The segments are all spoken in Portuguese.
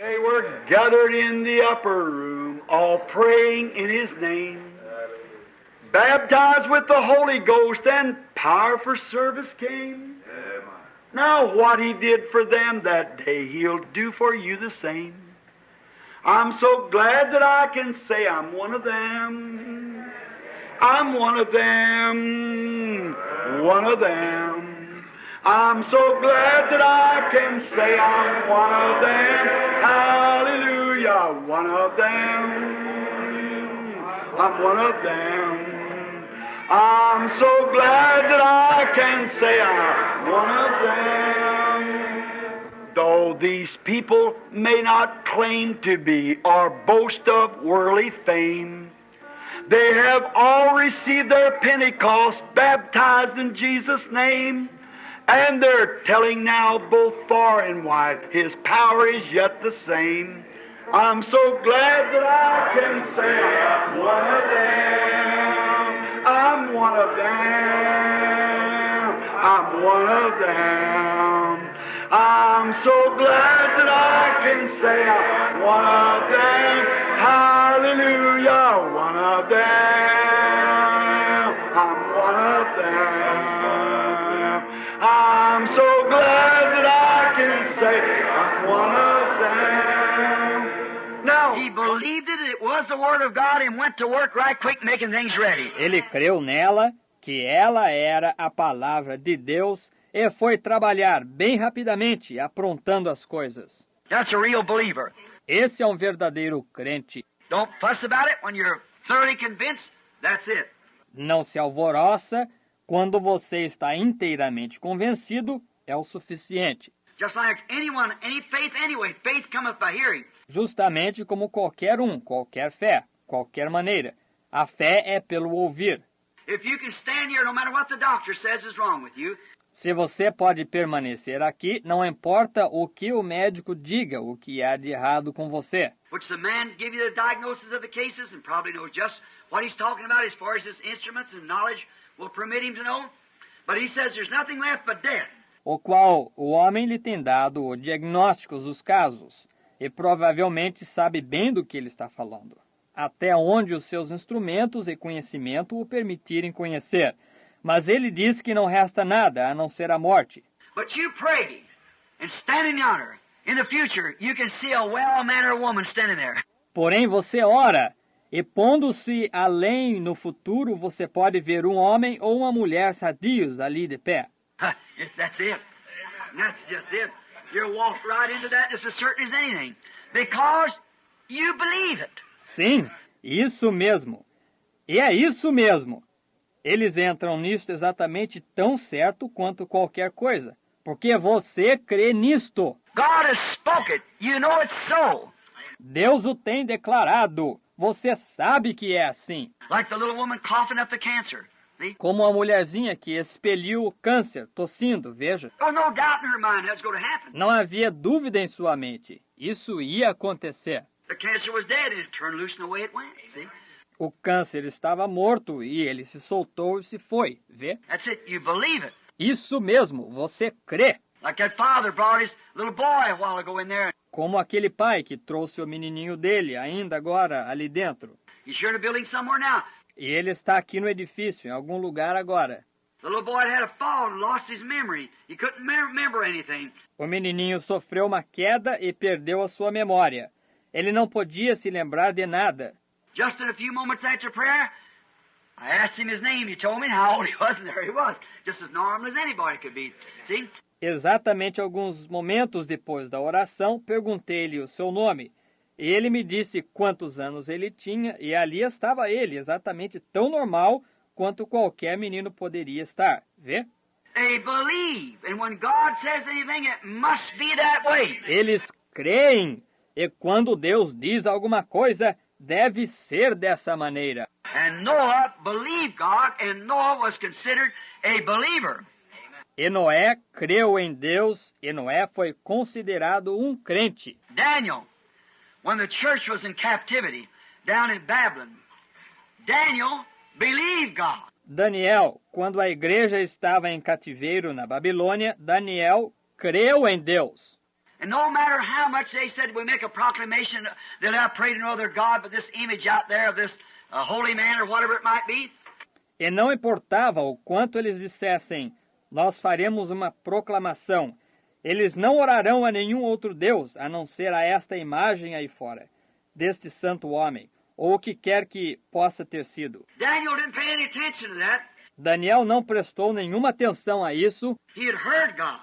They were gathered in the upper room, all praying in His name, baptized with the Holy Ghost, and power for service came. Now what He did for them that day, He'll do for you the same. I'm so glad that I can say I'm one of them. I'm one of them, one of them. I'm so glad that I can say I'm one of them. Hallelujah, one of them. I'm one of them. I'm so glad that I can say I'm one of them. Though these people may not claim to be or boast of worldly fame, they have all received their Pentecost, baptized in Jesus' name, and they're telling now both far and wide His power is yet the same. I'm so glad that I can say I'm one of them. I'm one of them. I'm one of them. I'm so glad that I can say I'm one of them. Hallelujah, one of them. I'm one of them. I'm so glad that I can say I'm one of them. Now, He believed it was the Word of God and went to work right quick making things ready. Ele creu nela, que ela era a palavra de Deus, e foi trabalhar bem rapidamente, aprontando as coisas. That's a real believer. Esse é um verdadeiro crente. Don't fuss about it when you're thoroughly convinced. That's it. Não se alvoroça. Quando você está inteiramente convencido, é o suficiente. Just like anyone, any faith anyway. Faith cometh by hearing. Justamente como qualquer qualquer fé, qualquer maneira. A fé é pelo ouvir. If you can stand here, no matter what the doctor says is wrong with you, Se você pode permanecer aqui, não importa o que o médico diga, o que há de errado com você. which the man give you the diagnosis of the cases and probably knows just what he's talking about as far as his instruments and knowledge will permit him to know. But he says there's nothing left but death. O qual o homem lhe tem dado o diagnósticos dos casos, e provavelmente sabe bem do que ele está falando, até onde os seus instrumentos e conhecimento o permitirem conhecer. Mas ele diz que não resta nada a não ser a morte. But you pray, and standing yonder, in the future, you can see a well-mannered woman standing there. Porém você ora, e pondo-se além no futuro, você pode ver um homem ou uma mulher sadios ali de pé. That's it. That's just it. You'll walk right into that as certain as anything. Because you believe it. Sim, isso mesmo. E é isso mesmo. Eles entram nisto exatamente tão certo quanto qualquer coisa. Porque você crê nisto. God has spoken. You know it's so. Deus o tem declarado. Você sabe que é assim. Like the little woman coughing up the cancer. See? Como a mulherzinha que expeliu o câncer, tossindo, veja. There was no doubt in her mind that's going to happen. Não havia dúvida em sua mente. Isso ia acontecer. The cancer was dead and it turned loose in the way it went. See? O câncer estava morto e ele se soltou e se foi, vê? That's it. You believe it. Isso mesmo, você crê. Like that father brought his little boy a while ago in there. Como aquele pai que trouxe o menininho dele, ainda agora, ali dentro. He's here in a building somewhere now. E ele está aqui no edifício, em algum lugar agora. The little boy had a fall and lost his memory. He couldn't remember anything. O menininho sofreu uma queda e perdeu a sua memória. Ele não podia se lembrar de nada. Just in a few moments after prayer, I asked him his name. He told me how old he was, and there he was. Just as normal as anybody could be. See? Exatamente alguns momentos depois da oração, perguntei-lhe o seu nome. E ele me disse quantos anos ele tinha, e ali estava ele, exatamente tão normal quanto qualquer menino poderia estar. Vê? They believe, and when God says anything, it must be that way. Eles creem, e quando Deus diz alguma coisa, deve ser dessa maneira. And Noah believed God, and Noah was considered a believer. E Noé creu em Deus, e Noé foi considerado um crente. Daniel, when the church was in captivity down in Babylon, Daniel believed God. Daniel, quando a igreja estava em cativeiro na Babilônia, Daniel creu em Deus. And no matter how much they said we make a proclamation that I pray to no other God but this image out there of this holy man or whatever it might be. E não importava o quanto eles dissessem, nós faremos uma proclamação. Eles não orarão a nenhum outro Deus, a não ser a esta imagem aí fora, deste santo homem, ou o que quer que possa ter sido. Daniel didn't pay any attention to that. Daniel não prestou nenhuma atenção a isso. He had heard God,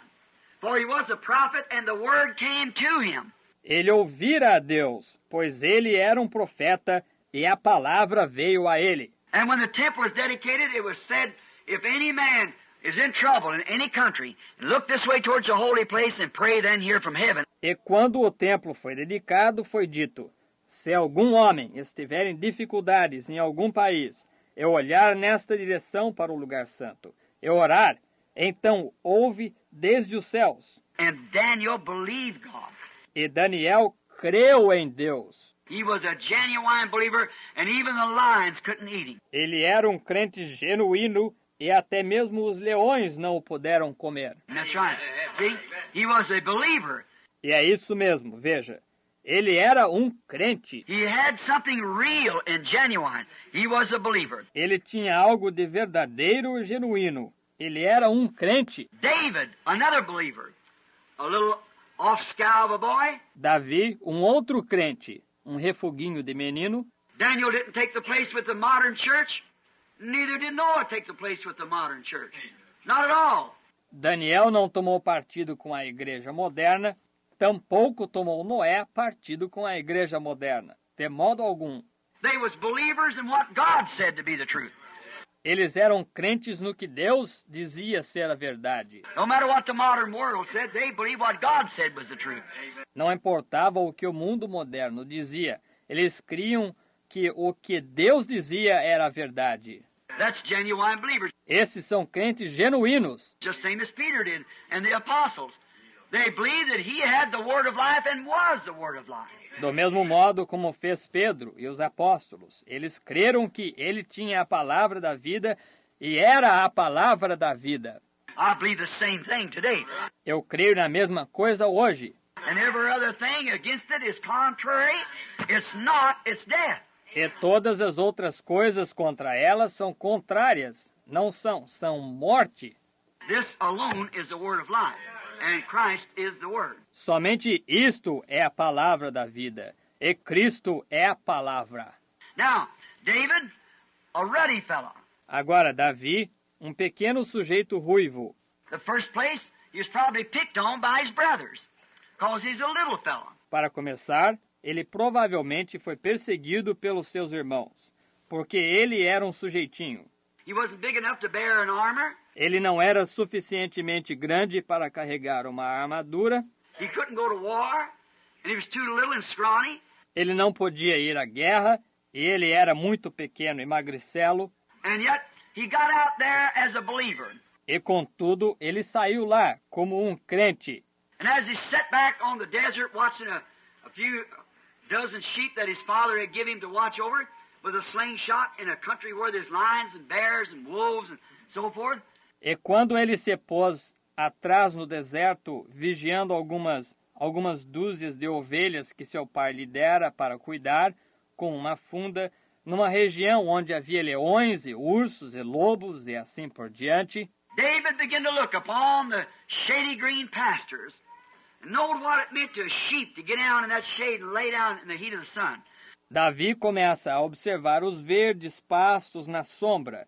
for he was a prophet and the word came to him. Ele ouvira a Deus, pois ele era um profeta e a palavra veio a ele. And when the temple was dedicated, it was said, if any man is in trouble in any country, look this way towards the holy place and pray then hear from heaven. E quando o templo foi dedicado, foi dito, se algum homem estiver em dificuldades em algum país, e olhar nesta direção para o lugar santo, e orar, então ouve desde os céus. And Daniel believed God. E Daniel creu em Deus. He was a genuine believer, and even the lions couldn't eat him. Ele era um crente genuíno, e até mesmo os leões não o puderam comer. And that's right. See, he was a believer. E é isso mesmo, veja. Ele era um crente. He had something real and genuine. He was a believer. Ele tinha algo de verdadeiro e genuíno. Ele era um crente. David, another believer. A little off-scow of a boy. Davi, um outro crente. Um refuguinho de menino. Daniel didn't take the place with the modern church. Neither did Noah take the place with the modern church. Not at all. Daniel não tomou partido com a igreja moderna. Tampouco tomou Noé partido com a igreja moderna, de modo algum. They was believers in what God said to be the truth. Eles eram crentes no que Deus dizia ser a verdade. No matter what the modern world said, they believed what God said was the truth. Não importava o que o mundo moderno dizia, eles criam que o que Deus dizia era a verdade. That's genuine believers. Esses são crentes genuínos. Just same as Peter did and the apostles. They believed that he had the word of life and was the word of life. Do mesmo modo como fez Pedro e os apóstolos, eles creram que ele tinha a palavra da vida e era a palavra da vida. I believe the same thing today. Eu creio na mesma coisa hoje. And every other thing against it is contrary. It's not, it's death. E todas as outras coisas contra elas são contrárias. Não são morte. This alone is the word of life. And Christ is the word. Somente isto é a palavra da vida. E Cristo é a palavra. Now, David, a ruddy fellow. Agora, Davi, um pequeno sujeito ruivo. The first place, he was probably picked on by his brothers, because he's a little fellow. Para começar, ele provavelmente foi perseguido pelos seus irmãos, porque ele era um sujeitinho. He wasn't big enough to bear an armor. Ele não era suficientemente grande para carregar uma armadura. He couldn't go to war, and he was too little and scrawny. Ele não podia ir à guerra, e ele era muito pequeno e magricelo. And yet, he got out there as a believer. E contudo, ele saiu lá como um crente. And as he sat back on the desert watching a few dozen sheep that his father had given him to watch over with a slingshot in a country where there's lions and bears and wolves and so forth. E quando ele se pôs atrás no deserto, vigiando algumas dúzias de ovelhas que seu pai lhe dera para cuidar, com uma funda, numa região onde havia leões e ursos e lobos e assim por diante, David began to look upon the shady green pastures and knowed what it meant to a sheep to get down in that shade and lay down in the heat of the sun. Davi começa a observar os verdes pastos na sombra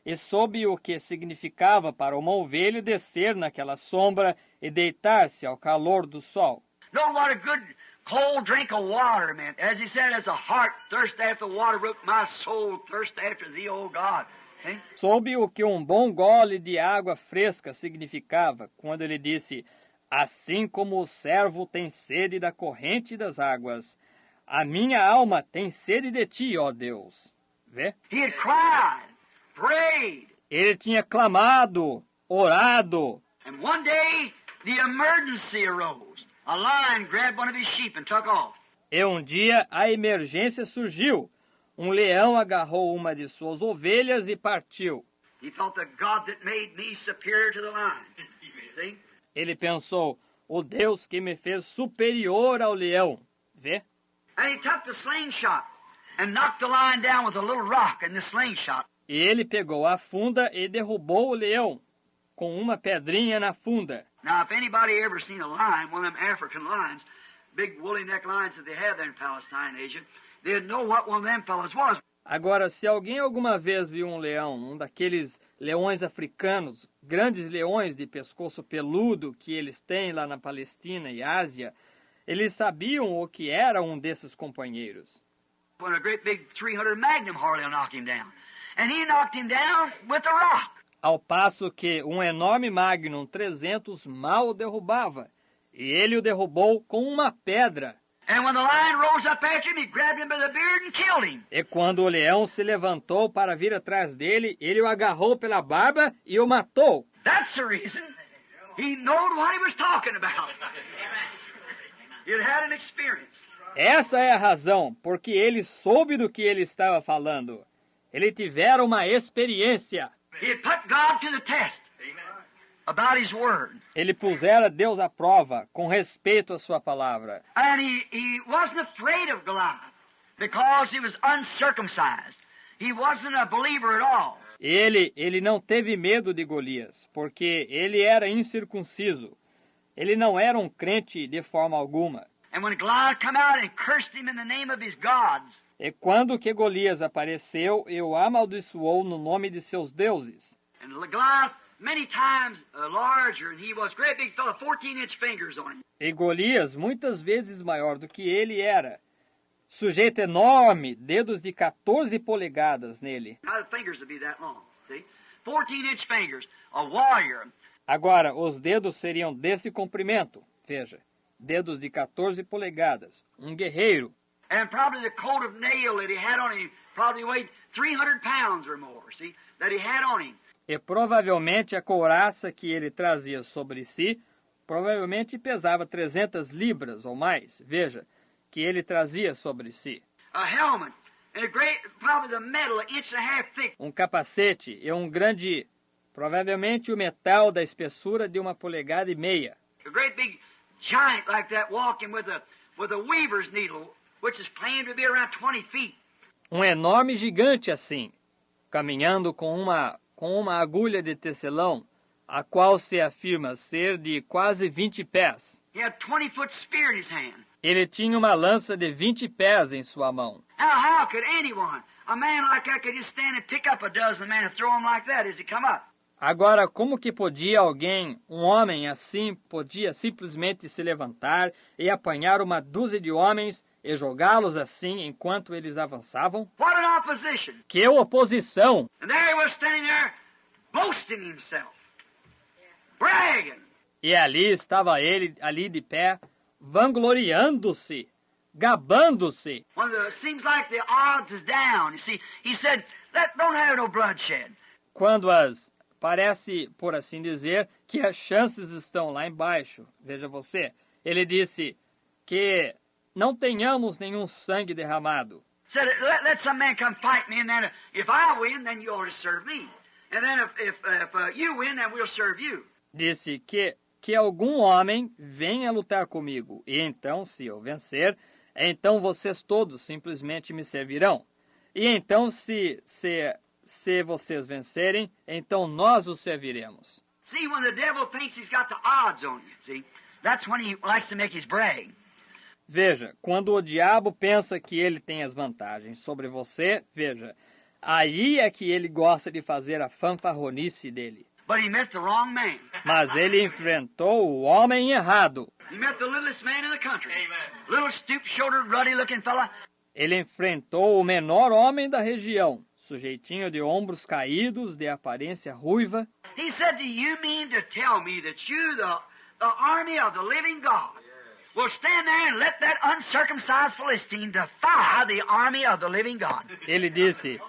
e soube o que significava para uma ovelha descer naquela sombra e deitar-se ao calor do sol. Know what a good cold drink of water meant. As he said, as a heart thirsts after the water brook, my soul thirsts after thee, O God. See? Soube o que um bom gole de água fresca significava quando ele disse, assim como o servo tem sede da corrente das águas, a minha alma tem sede de ti, ó Deus. Vê? He had cried, prayed. Ele tinha clamado, orado. And one day, the emergency arose. A lion grabbed one of his sheep and took off. E um dia a emergência surgiu. Um leão agarrou uma de suas ovelhas e partiu. He thought the God that made me superior to the lion. See? Ele pensou, o Deus que me fez superior ao leão. Vê? And he took the slingshot and knocked the lion down with a little rock in the slingshot. E ele pegou a funda e derrubou o leão com uma pedrinha na funda. Now, if anybody ever seen a lion, one of them African lions, big woolly neck lions that they have there in Palestine and Asia, they'd know what one of them fellows was. Agora, se alguém alguma vez viu um leão, um daqueles leões africanos, grandes leões de pescoço peludo que eles têm lá na Palestina e Ásia, eles sabiam o que era um desses companheiros. When a great big 300 Magnum Harley will knock him down. And he knocked him down with a rock. Ao passo que um enorme Magnum 300 mal o derrubava, e ele o derrubou com uma pedra. And when the lion rose up after him, he grabbed him by the beard and killed him. E quando o leão se levantou para vir atrás dele, ele o agarrou pela barba e o matou. That's the reason. He knowed what he was talking about. He'd had an experience. Essa é a razão, porque ele soube do que ele estava falando. Ele tivera uma experiência. He had put God to the test about his word. Ele pusera Deus à prova com respeito à sua palavra. And he wasn't afraid of Goliath because he was uncircumcised. He wasn't a believer at all. Ele não teve medo de Golias, porque ele era incircunciso. Ele não era um crente de forma alguma. And when Goliath come out and cursed him in the name of his gods. E quando que Golias apareceu, e o amaldiçoou no nome de seus deuses. And Goliath, many times larger, and he was great big fellow, 14-inch fingers on him. E Golias, muitas vezes maior do que ele era, sujeito enorme, dedos de 14 polegadas nele. How the fingers would be that long, see? 14-inch fingers, a warrior. Agora, os dedos seriam desse comprimento, veja, dedos de 14 polegadas, um guerreiro. And probably the coat of nail that he had on him probably weighed 300 pounds or more, see, that he had on him. E provavelmente a couraça que ele trazia sobre si, provavelmente pesava 300 libras ou mais, veja, que ele trazia sobre si. A helmet, and a great, probably the metal, 1.5 inches thick. Um capacete e um grande, provavelmente o metal da espessura de 1,5 polegadas. A great big giant like that walking with a weaver's needle, which is claimed to be around 20 feet. Um enorme gigante assim, caminhando com uma agulha de tecelão, a qual se afirma ser de quase 20 pés. He had a 20-foot spear in his hand. Ele tinha uma lança de 20 pés em sua mão. Now, how could anyone, a man like that, could just stand and pick up a dozen men and throw them like that as he come up? Agora, como que podia alguém, um homem assim, podia simplesmente se levantar e apanhar uma dúzia de homens e jogá-los assim enquanto eles avançavam? What an opposition! Que oposição! And there he was standing there, boasting himself, bragging. E ali estava ele, ali de pé, vangloriando-se, gabando-se. When it seems like the odds is down, you see, he said, don't have no bloodshed. Quando parece, por assim dizer, que as chances estão lá embaixo. Veja você, ele disse que não tenhamos nenhum sangue derramado. Said, let some man come fight me, and then if I win, then you ought to serve me. And then if you win, then we'll serve you. Disse que algum homem venha lutar comigo, e então, se eu vencer, então vocês todos simplesmente me servirão. E então, se vocês vencerem, então nós os serviremos. See, when the devil thinks he's got the odds on you, see, that's when he likes to make his brag. Veja, quando o diabo pensa que ele tem as vantagens sobre você, veja, aí é que ele gosta de fazer a fanfarronice dele. But he met the wrong man. Mas ele enfrentou o homem errado. He met the littlest man in the country. Little stoop-shouldered, ruddy-looking fella. Ele enfrentou o menor homem da região, sujeitinho de ombros caídos, de aparência ruiva. He said, do you mean to tell me that you, the army of the living God, will stand there and let that uncircumcised Philistine defy the army of the living God? Ele disse,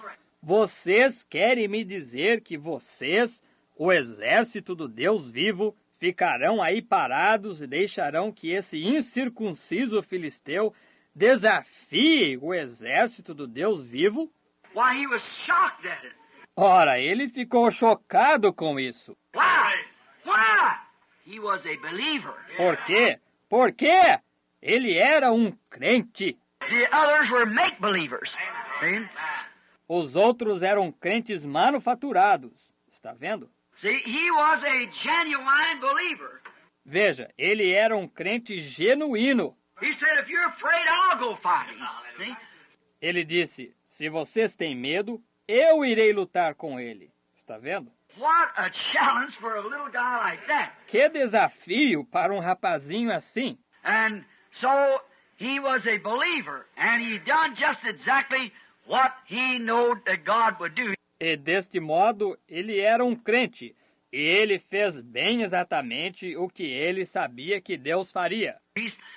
vocês querem me dizer que vocês, o exército do Deus vivo, ficarão aí parados e deixarão que esse incircunciso filisteu desafie o exército do Deus vivo? Why, he was shocked at it. Ora, ele ficou chocado com isso. Why? Why? he was a believer. Por quê? Porque ele era um crente. The others were make-believers. See? Os outros eram crentes manufaturados. Está vendo? See, he was a genuine believer. Veja, ele era um crente genuíno. He said, if you're afraid, I'll go fighting. See? Ele disse, se vocês têm medo, eu irei lutar com ele. Está vendo? What a challenge for a little guy like that. Que desafio para um rapazinho assim. And so he was a believer, and he done just exactly what he knowed that God would do. E deste modo, ele era um crente. E ele fez bem exatamente o que ele sabia que Deus faria.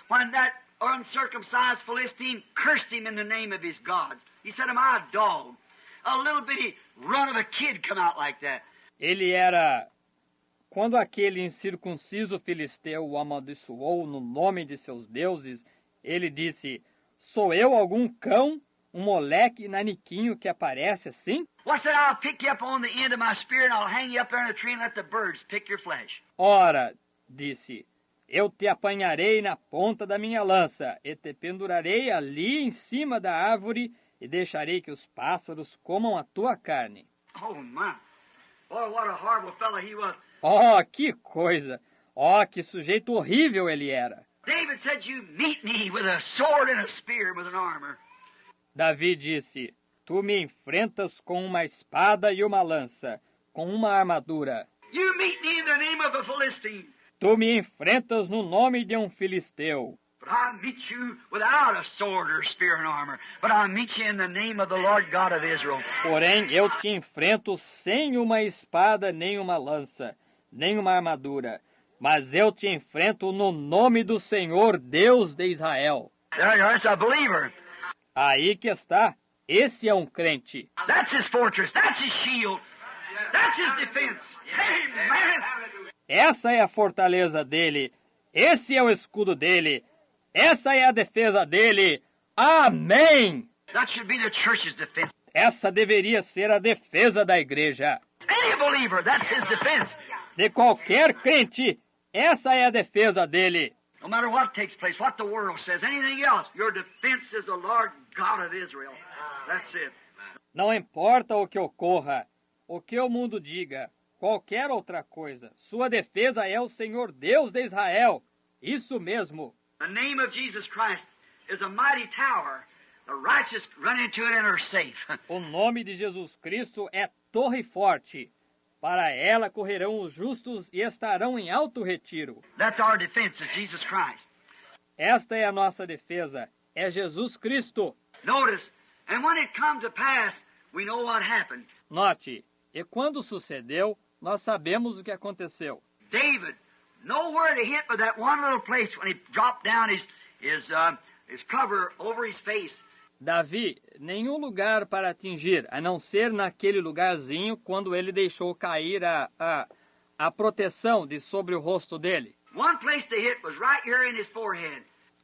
When that uncircumcised Philistine cursed him in the name of his gods, he said, am I a dog? A little bitty run of a kid come out like that. Ele era... Quando aquele incircunciso filisteu o amaldiçoou no nome de seus deuses, ele disse, sou eu algum cão, um moleque naniquinho que aparece assim? What's that? I'll pick you up on the end of my spear and I'll hang you up there in a tree and let the birds pick your flesh. Ora, disse, eu te apanharei na ponta da minha lança e te pendurarei ali em cima da árvore e deixarei que os pássaros comam a tua carne. Oh, my. Boy, what a horrible fellow he was. Oh, que coisa! Oh, que sujeito horrível ele era! David said, you meet me with a sword and a spear with an armor. Davi disse, tu me enfrentas com uma espada e uma lança, com uma armadura. You meet me in the name of a Philistine. Tu me enfrentas no nome de um filisteu. But I meet you without a sword or spear and armor. But I meet you in the name of the Lord God of Israel. Porém, eu te enfrento sem uma espada, nem uma lança, nem uma armadura. Mas eu te enfrento no nome do Senhor, Deus de Israel. There you are, that's a believer. Aí que está. Esse é um crente. That's his fortress. That's his shield. That's his defense. Amen. Essa é a fortaleza dele. Esse é o escudo dele. Essa é a defesa dele. Amém! That should be the church's defense. Essa deveria ser a defesa da igreja. Any believer, that's his defense. De qualquer crente, essa é a defesa dele. No matter what takes place, what the world says, anything else, your defense is the Lord God of Israel. That's it. Não importa o que ocorra, o que o mundo diga, qualquer outra coisa, sua defesa é o Senhor Deus de Israel. Isso mesmo. The name of Jesus Christ is a mighty tower. The righteous run into it and are safe. O nome de Jesus Cristo é torre forte. Para ela correrão os justos e estarão em alto retiro. That's our defense, is Jesus Christ. Esta é a nossa defesa, é Jesus Cristo. Notice, and when it comes to pass, we know what happened. Note, e quando sucedeu, nós sabemos o que aconteceu. David, nowhere to hit but that one little place when he dropped down his cover over his face. Davi, nenhum lugar para atingir, a não ser naquele lugarzinho quando ele deixou cair a proteção de sobre o rosto dele. One place to hit was right here in his forehead.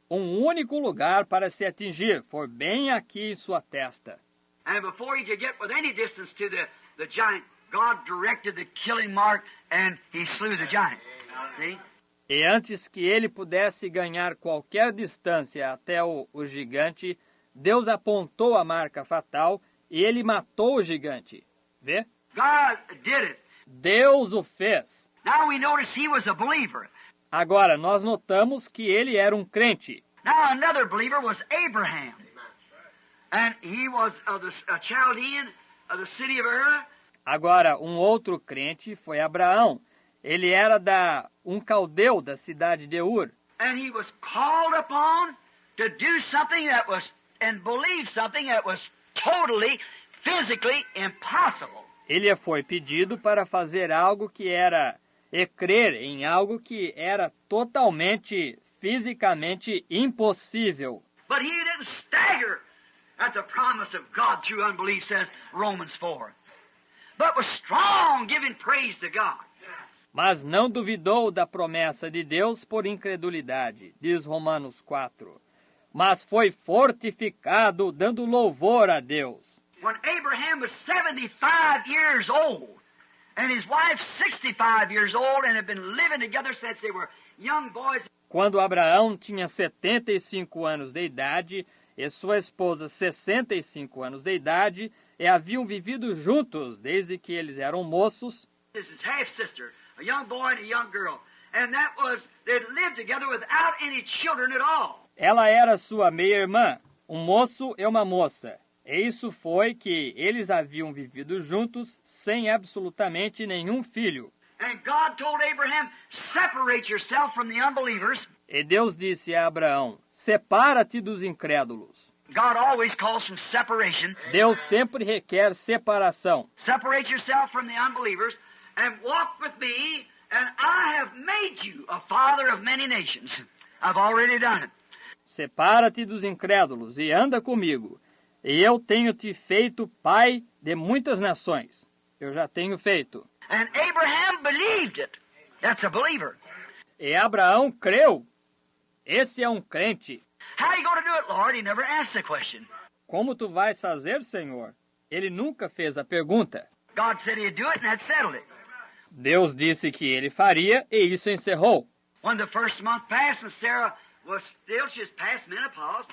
Um único lugar para se atingir foi bem aqui em sua testa. And before he could get with any distance to the giant, God directed the killing mark and he slew the giant. See? E antes que ele pudesse ganhar qualquer distância até o gigante, Deus apontou a marca fatal e ele matou o gigante. Vê? God did it. Deus o fez. Now we notice he was a believer. Agora, nós notamos que ele era um crente. Now another believer was Abraham. And he was a Chaldean of the city of Ur. Agora, um outro crente foi Abraão. Ele era um caldeu da cidade de Ur. And he was called upon to do something that was, and believe something that was totally, physically impossible. Ele foi pedido para fazer algo que era, e crer em algo que era totalmente, fisicamente impossível. But he didn't stagger at the promise of God through unbelief, says Romans 4. But was strong, giving praise to God. Mas não duvidou da promessa de Deus por incredulidade, diz Romanos 4. Mas foi fortificado, dando louvor a Deus. When Abraham was 75 years old, And his wife, 65 years old, and had been living together since they were young boys. Quando Abraão tinha 75 anos de idade e sua esposa 65 anos de idade e haviam vivido juntos desde que eles eram moços. This is half-sister, a young boy and a young girl. And that was, they'd lived together without any children at all. Ela era sua meia-irmã, um moço e uma moça. E isso foi que eles haviam vivido juntos sem absolutamente nenhum filho. And God told Abraham, separate yourself from the unbelievers. E Deus disse a Abraão, separa-te dos incrédulos. God always calls from separation. Deus sempre requer separação. Separate yourself from the unbelievers and walk with me, and I have made you a father of many nations. I've already done it. Separa-te dos incrédulos e anda comigo. E eu tenho te feito pai de muitas nações. Eu já tenho feito. And Abraham believed it. That's a believer. E Abraão creu. Esse é um crente. How are you going to do it, Lord? He never asked the question. Como tu vais fazer, Senhor? Ele nunca fez a pergunta. God said he'd do it, and that settled it. Deus disse que ele faria e isso encerrou. When the first month passed and Sarah was still, she was past menopause.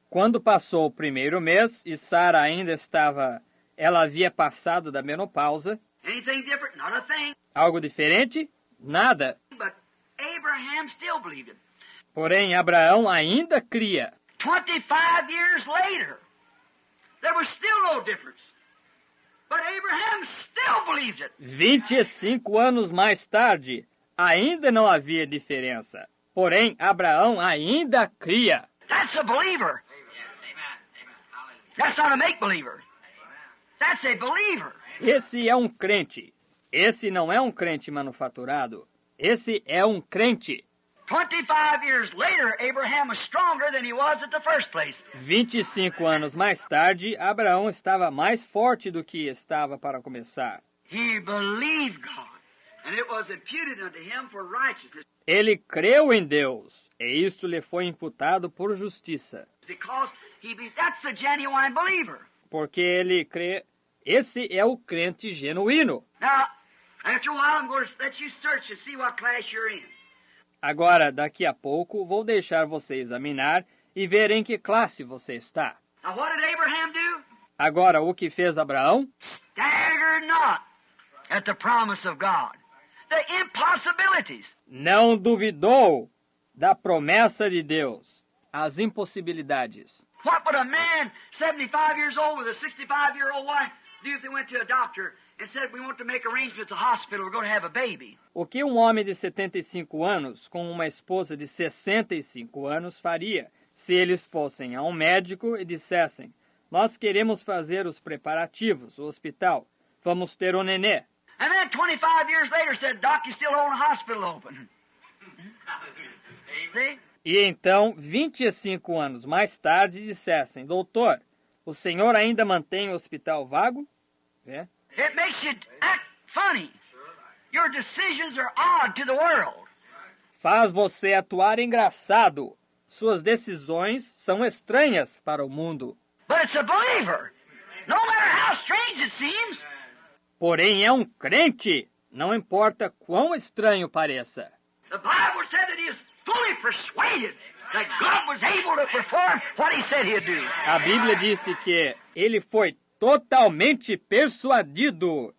Quando passou o primeiro mês e Sara ainda estava, ela havia passado da menopausa. Anything different? Not a thing. Algo diferente? Nada. But Abraham still believed it. Porém, Abraão ainda cria. 25 years later, there was still no difference. But Abraham still believed it. 25 anos mais tarde, ainda não havia diferença. Porém, Abraão ainda cria. That's a believer. That's not a make-believer. That's a believer. Esse é um crente. Esse não é um crente manufaturado. Esse é um crente. 25 years later, Abraham was stronger than he was at the first place. 25 anos mais tarde, Abraão estava mais forte do que estava para começar. He believed God, and it was imputed unto him for righteousness. Ele creu em Deus, e isso lhe foi imputado por justiça. Because that's a genuine believer. Porque ele crê. Esse é o crente genuíno. Now, after a while, I'm going to let you search and see what class you're in. Agora, daqui a pouco, vou deixar você examinar e ver em que classe você está. Now, what did Abraham do? Agora, o que fez Abraão? Stagger not at the promise of God. The impossibilities. Não duvidou da promessa de Deus. As impossibilidades. What would a man 75 years old with a 65-year-old wife do if they went to a doctor and said, we want to make arrangements at the hospital, we're going to have a baby? O que um homem de 75 anos com uma esposa de 65 anos faria se eles fossem a um médico e dissessem, nós queremos fazer os preparativos, o hospital, vamos ter um nenê. And then 25 years later said, Doc, you still own a hospital open. See? E então, 25 anos mais tarde, dissessem, doutor, o senhor ainda mantém o hospital vago? É. It makes you act funny. Your decisions are odd to the world. Faz você atuar engraçado. Suas decisões são estranhas para o mundo. But it's a believer. No matter how strange it seems. Porém, é um crente. Não importa quão estranho pareça. The Bible said that he is fully persuaded that God was able to perform what he said he'd do. A Bíblia disse que ele foi totalmente persuadido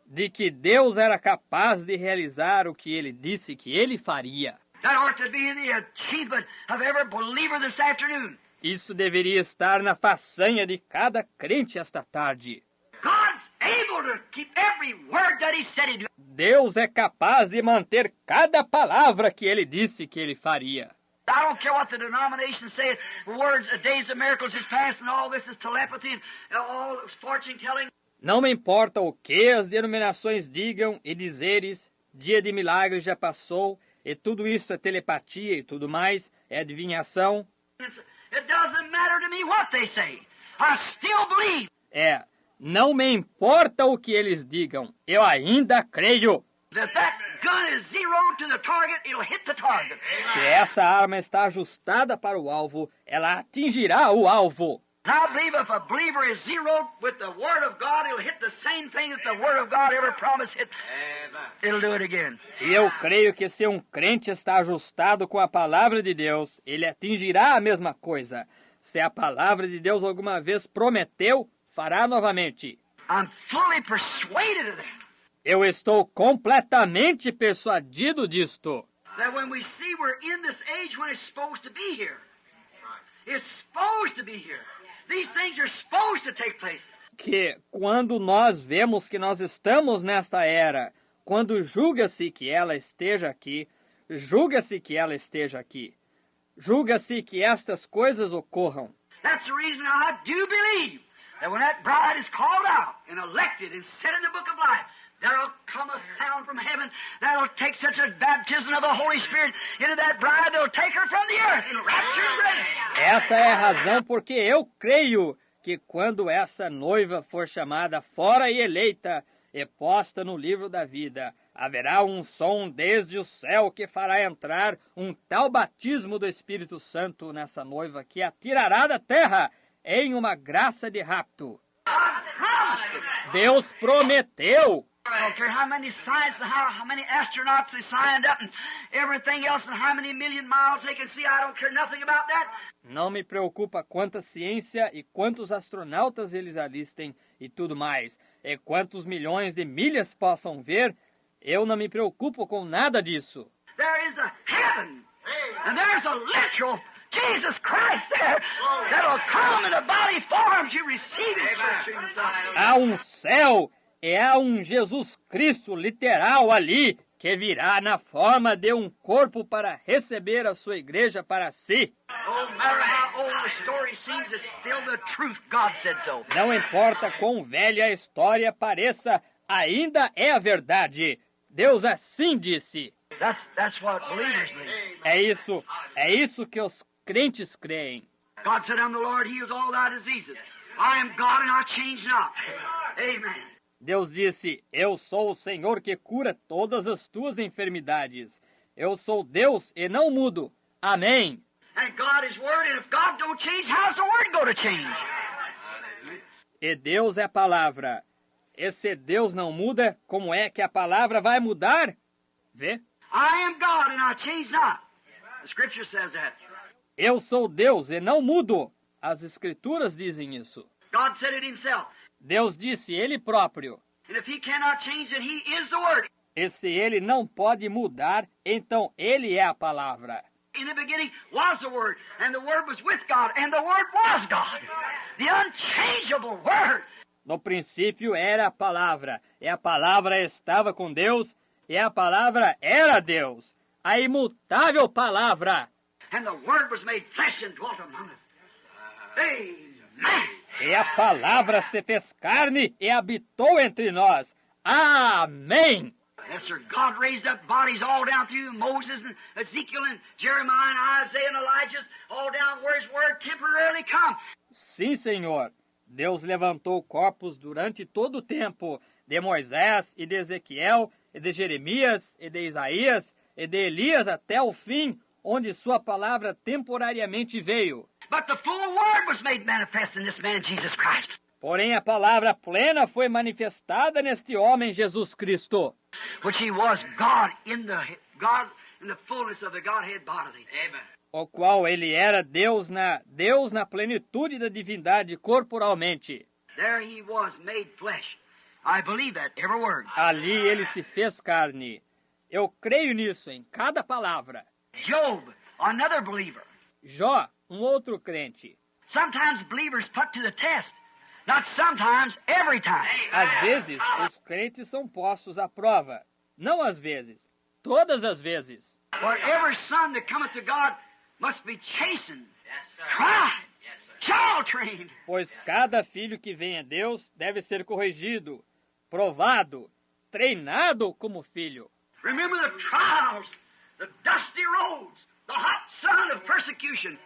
de que Deus era capaz de realizar o que ele disse que ele faria. That ought to be the achievement of every believer this afternoon. Isso deveria estar na façanha de cada crente esta tarde. God's able to keep every word that he said he'd do. Deus é capaz de manter cada palavra que ele disse que ele faria. I don't care what the denominations say. Words, days of miracles is past, and all this is telepathy, and all fortune telling. Não me importa o que as denominações digam e dizeres, dia de milagres já passou, e tudo isso é telepatia e tudo mais, é adivinhação. It doesn't matter to me what they say. I still believe. Não me importa o que eles digam, eu ainda creio. That gun is zeroed to the target, it'll hit the target. Se essa arma está ajustada para o alvo, ela atingirá o alvo. I believe if a believer is zeroed with the Word of God, he'll hit the same thing that the Word of God ever promised hit. It'll do it again. E eu creio que se um crente está ajustado com a palavra de Deus, ele atingirá a mesma coisa. Se a palavra de Deus alguma vez prometeu, fará novamente. I'm fully persuaded of that. Eu estou completamente persuadido disto. That when we see we're in this age when it's supposed to be here. It's supposed to be here. These things are supposed to take place. Que quando nós vemos que nós estamos nesta era, quando julga-se que ela esteja aqui, julga-se que ela esteja aqui, julga-se que estas coisas ocorram. That's the reason I do believe that when that bride is called out and elected and set in the book of life, there'll come a sound from heaven that'll take such a baptism of the Holy Spirit into that bride, they'll take her from the earth and rapture her ready. Essa é a razão porque eu creio que quando essa noiva for chamada fora e eleita e posta no livro da vida, haverá um som desde o céu que fará entrar um tal batismo do Espírito Santo nessa noiva que a tirará da terra em uma graça de rapto. Deus prometeu. I don't care how many science and how many astronauts they signed up and everything else and how many million miles they can see. I don't care nothing about that. Não me preocupa quanta ciência e quantos astronautas eles alistem e tudo mais, e quantos milhões de milhas possam ver. Eu não me preocupo com nada disso. There is a heaven and there's a literal Jesus Christ there that'll come in a body form to receive His Son. Há um céu e há um Jesus Cristo literal ali que virá na forma de um corpo para receber a sua igreja para si. No matter how old the story seems, it's still the truth. God said so. Não importa quão velha a história pareça, ainda é a verdade. Deus assim disse. That's what believers believe. É isso que os crentes creem. God said, I'm the Lord, heals all thy diseases. I am God and I change not. Amen. Deus disse, eu sou o Senhor que cura todas as tuas enfermidades. Eu sou Deus e não mudo. Amém. And God is Word, and if God don't change, how's the Word going to change? E Deus é a palavra. E se Deus não muda, como é que a palavra vai mudar? Vê? I am God and I change not. The Scripture says that. Eu sou Deus e não mudo. As Escrituras dizem isso. God said it himself. Deus disse ele próprio. And if he cannot change it, he is the Word. E se ele não pode mudar, então ele é a palavra. In the beginning was the Word, and the Word was with God, and the Word was God. The unchangeable Word. No princípio era a palavra, e a palavra estava com Deus, e a palavra era Deus. A imutável palavra. And the Word was made flesh and dwelt among us. Amen. E a palavra se fez carne e habitou entre nós. Amém! Yes, sir. God raised up bodies all down through Moses and Ezekiel and Jeremiah and Isaiah and Elijah, all down where His Word temporarily come. Sim, Senhor. Deus levantou corpos durante todo o tempo, de Moisés e de Ezequiel, e de Jeremias, e de Isaías, e de Elias até o fim, onde sua palavra temporariamente veio. But the full Word was made manifest in this man, Jesus Christ. Porém, a palavra plena foi manifestada neste homem, Jesus Cristo. Which He was God in the fullness of the Godhead bodily. Amen. O qual ele era Deus na plenitude da divindade corporalmente. There He was made flesh. I believe that, every word. Ali ele se fez carne. Eu creio nisso em cada palavra. Job, another believer. Jó, um outro crente. Sometimes believers put to the test. Not sometimes, every time. Às vezes, os crentes são postos à prova. Não às vezes, todas as vezes. For every son that cometh to God must be chastened, tried, child-trained. Pois cada filho que vem a Deus deve ser corrigido, provado, treinado como filho. Remember the trials, the dusty roads, the hot sun of persecution.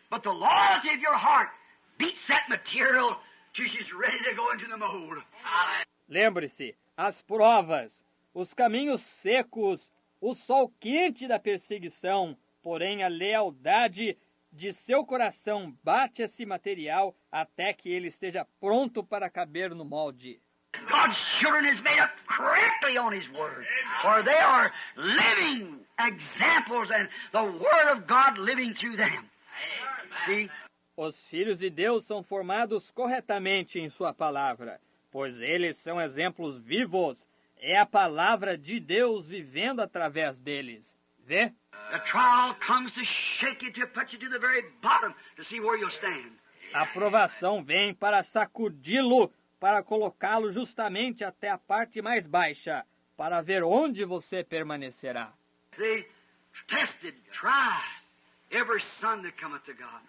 But the loyalty of your heart beats that material till she's ready to go into the mold. Lembre-se, as provas, os caminhos secos, o sol quente da perseguição, porém a lealdade De seu coração bate esse material até que ele esteja pronto para caber no molde. God's children is made up correctly on His Word, for they are living examples and the Word of God living through them. See? Os filhos de Deus são formados corretamente em sua palavra, pois eles são exemplos vivos. É a palavra de Deus vivendo através deles. Vê? The trial comes to shake you, to put you to the very bottom, to see where you'll stand. A provação vem para sacudi-lo, para colocá-lo justamente até a parte mais baixa, para ver onde você permanecerá. See? Tested, tried, every son that cometh to God.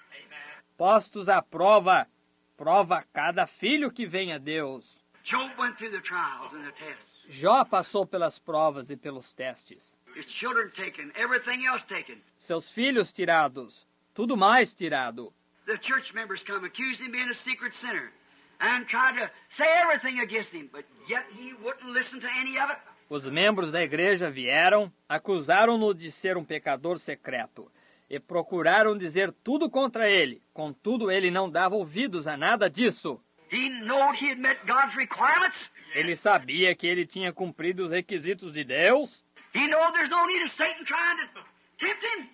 Postos à prova, prova cada filho que vem a Deus. Job went through the trials and the tests. Jó passou pelas provas e pelos testes. His children taken, everything else taken. Seus filhos tirados, tudo mais tirado. The church members come, accused him of being a secret sinner, and tried to say everything against him, but yet he wouldn't listen to any of it. Os membros da igreja vieram, acusaram-no de ser um pecador secreto e procuraram dizer tudo contra ele. Contudo, ele não dava ouvidos a nada disso. He knew he had met God's requirements. Ele sabia que ele tinha cumprido os requisitos de Deus. He knew there's no need of Satan trying to tempt him.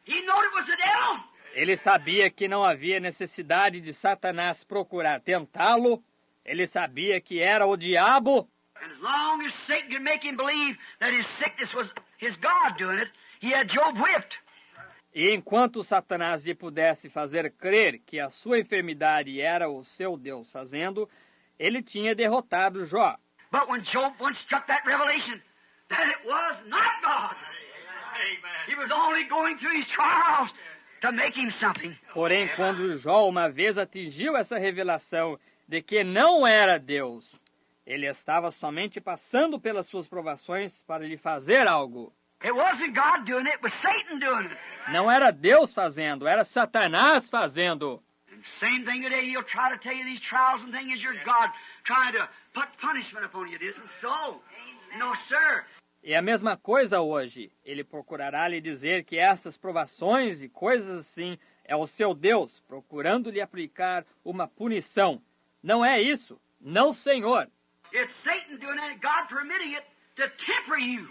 He knew it was the devil. Ele sabia que não havia necessidade de Satanás procurar tentá-lo. Ele sabia que era o diabo. And as long as Satan could make him believe that his sickness was his God doing it, he had Job whipped. E enquanto Satanás lhe pudesse fazer crer que a sua enfermidade era o seu Deus fazendo, ele tinha derrotado Jó. But when Job once struck that revelation that it was not God, he was only going through his trials to make him something. Porém, quando Jó uma vez atingiu essa revelação de que não era Deus, ele estava somente passando pelas suas provações para lhe fazer algo. It wasn't God doing it, it was Satan doing it. Não era Deus fazendo, era Satanás fazendo. And same thing today, he'll try to tell you these trials and things is your God trying to put punishment upon you. It isn't so. No, sir. E a mesma coisa hoje. Ele procurará lhe dizer que essas provações e coisas assim é o seu Deus procurando lhe aplicar uma punição. Não é isso. Não, Senhor. It's Satan doing it, and God permitting it to temper you,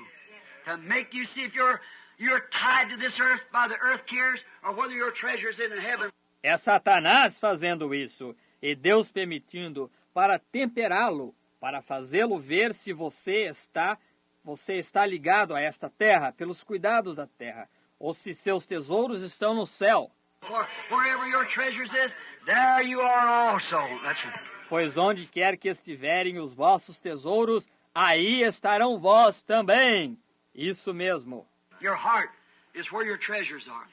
to make you see if you're tied to this earth by the earth cares or whether your treasure's in heaven. É Satanás fazendo isso e Deus permitindo para temperá-lo, para fazê-lo ver se você está ligado a esta terra pelos cuidados da terra, ou se seus tesouros estão no céu. For wherever your treasures is, there you are also. That's it. Pois onde quer que estiverem os vossos tesouros, aí estarão vós também. Isso mesmo. Your heart is where your treasures are.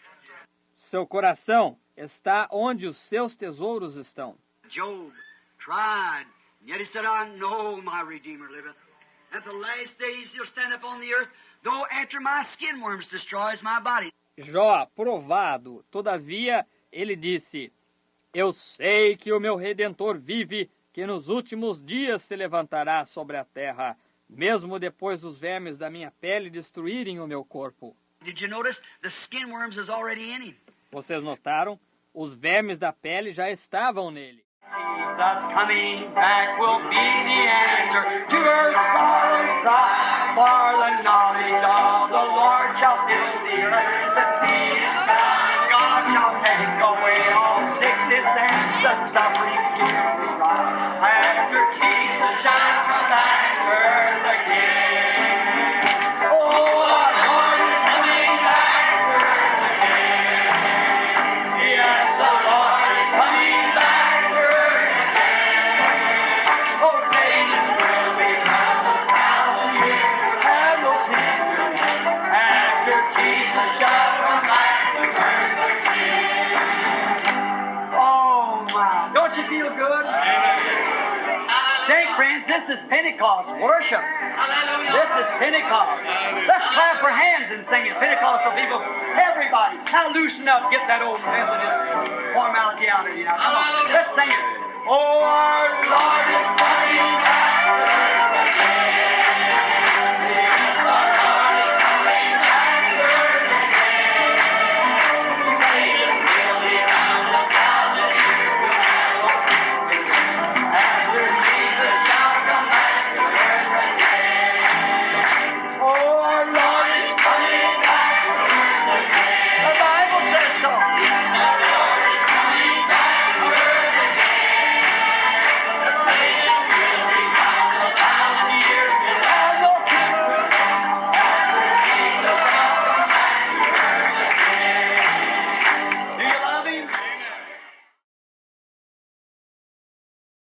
Seu coração está onde os seus tesouros estão. Job tried, and yet he said, I know my Redeemer liveth. At the last days he'll stand up on the earth, though after my skin worms destroys my body. Jó, provado, todavia, ele disse, eu sei que o meu Redentor vive, que nos últimos dias se levantará sobre a terra, mesmo depois dos vermes da minha pele destruírem o meu corpo. Did you notice the skin worms is already in him? Vocês notaram? Os vermes da pele já estavam nele. Jesus coming back will be the answer to her sorrow cry. For the knowledge of the Lord shall fill the earth. The sea is found. God shall take away all sickness and the suffering here we rise. After Jesus shall come back to earth again. Oh, our Lord is coming back to earth again. Yes, the Lord is coming back to earth again. Oh, Satan will be bound 1,000 years to have no tender end. After Jesus shall come back to earth again. Oh, my. Don't you feel good? Say, friends, this is Pentecost worship. This is Pentecost. Let's clap our hands and sing it. Pentecostal people, everybody, now loosen up. Get that old Methodist formality out of you now. Come on, let's sing it. Oh, our Lord is coming back.